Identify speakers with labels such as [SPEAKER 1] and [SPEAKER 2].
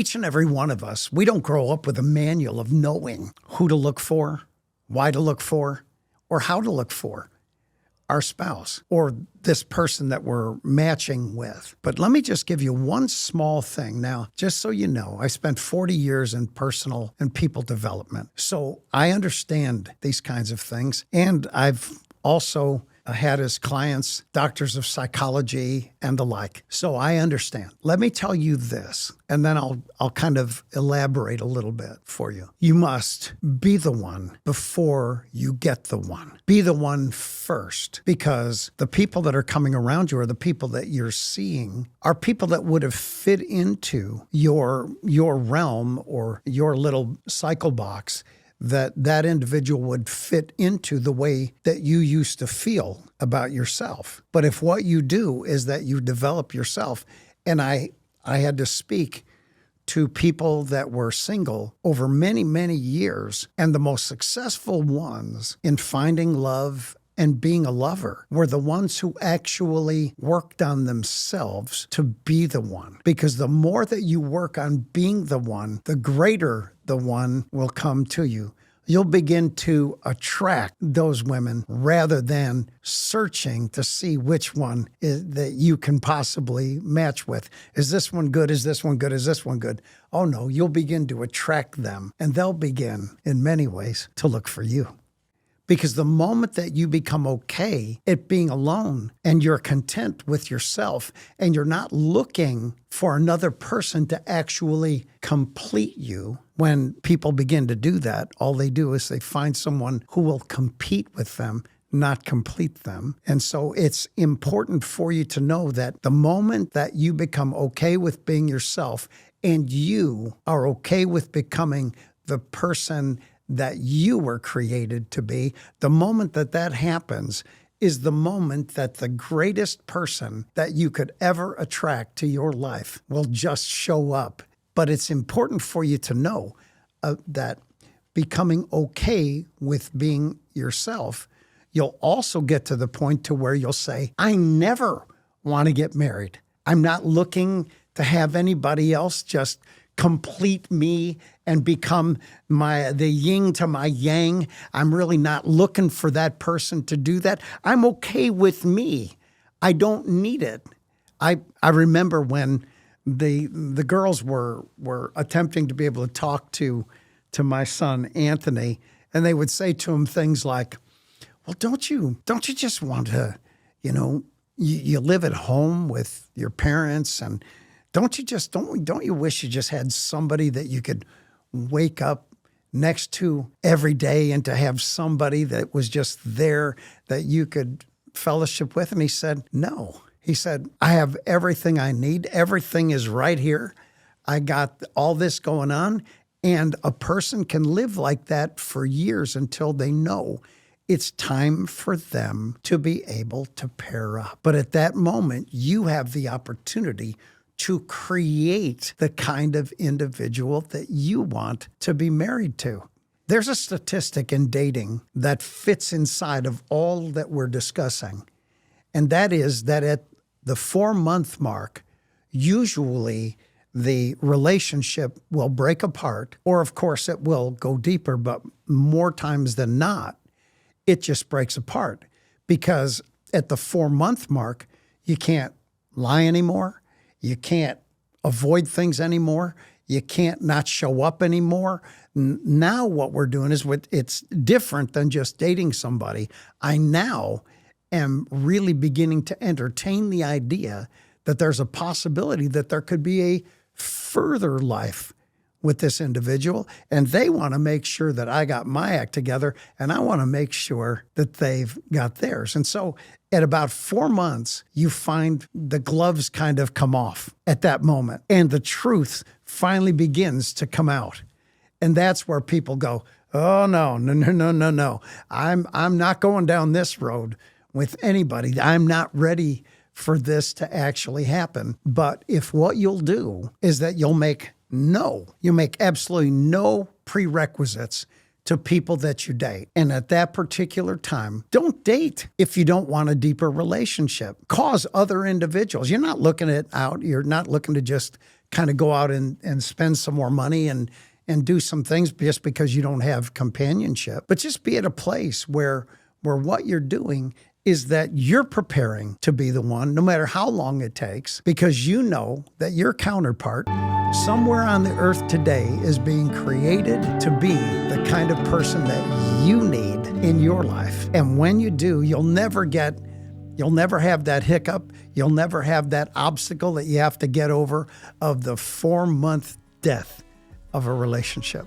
[SPEAKER 1] Each and every one of us, we don't grow up with a manual of knowing who to look for, why to look for, or how to look for our spouse or this person that we're matching with. But let me just give you one small thing. Now, just so you know, I spent 40 years in personal and people development. So I understand these kinds of things. And I've also had as clients doctors of psychology and the like. So I understand. Let me tell you this, and then I'll kind of elaborate a little bit for you. You must be the one before you get the one. Be the one first, because the people that are coming around you or the people that you're seeing are people that would have fit into your realm or your little cycle box, that individual would fit into the way that you used to feel about yourself. But if what you do is that you develop yourself, and I had to speak to people that were single over many, many years, and the most successful ones in finding love and being a lover were the ones who actually worked on themselves to be the one. Because the more that you work on being the one, the greater the one will come to you. You'll begin to attract those women rather than searching to see which one that you can possibly match with. Is this one good? Is this one good? Is this one good? Oh no, you'll begin to attract them, and they'll begin, in many ways, to look for you. Because the moment that you become okay at being alone and you're content with yourself and you're not looking for another person to actually complete you, when people begin to do that, all they do is they find someone who will compete with them, not complete them. And so it's important for you to know that the moment that you become okay with being yourself and you are okay with becoming the person that you were created to be, the moment that that happens is the moment that the greatest person that you could ever attract to your life will just show up. But it's important for you to know that becoming okay with being yourself, you'll also get to the point to where you'll say, I never want to get married. I'm not looking to have anybody else just complete me and become the yin to my yang. I'm really not looking for that person to do that. I'm okay with me. I don't need it. I remember when the girls were attempting to be able to talk to my son Anthony, and they would say to him things like, well, don't you just want to, you live at home with your parents, and don't you wish you just had somebody that you could wake up next to every day and to have somebody that was just there that you could fellowship with? And he said, no. He said, I have everything I need. Everything is right here. I got all this going on. And a person can live like that for years until they know it's time for them to be able to pair up. But at that moment, you have the opportunity to create the kind of individual that you want to be married to. There's a statistic in dating that fits inside of all that we're discussing, and that is that at the 4-month mark, usually the relationship will break apart, or of course it will go deeper, but more times than not, it just breaks apart. Because at the 4-month mark, you can't lie anymore. You can't avoid things anymore. You can't not show up anymore. Now what we're doing is it's different than just dating somebody. I now am really beginning to entertain the idea that there's a possibility that there could be a further life with this individual, and they want to make sure that I got my act together, and I want to make sure that they've got theirs. And so at about 4 months, you find the gloves kind of come off at that moment, and the truth finally begins to come out. And that's where people go, oh, no. I'm not going down this road with anybody. I'm not ready for this to actually happen. But if what you'll do is that you'll make absolutely no prerequisites to people that you date. And at that particular time, don't date if you don't want a deeper relationship. Cause other individuals. You're not looking to just kind of go out and spend some more money and do some things just because you don't have companionship. But just be at a place where what you're doing is that you're preparing to be the one, no matter how long it takes, because you know that your counterpart somewhere on the earth today is being created to be the kind of person that you need in your life. And when you do, you'll never have that hiccup. You'll never have that obstacle that you have to get over of the 4-month death of a relationship.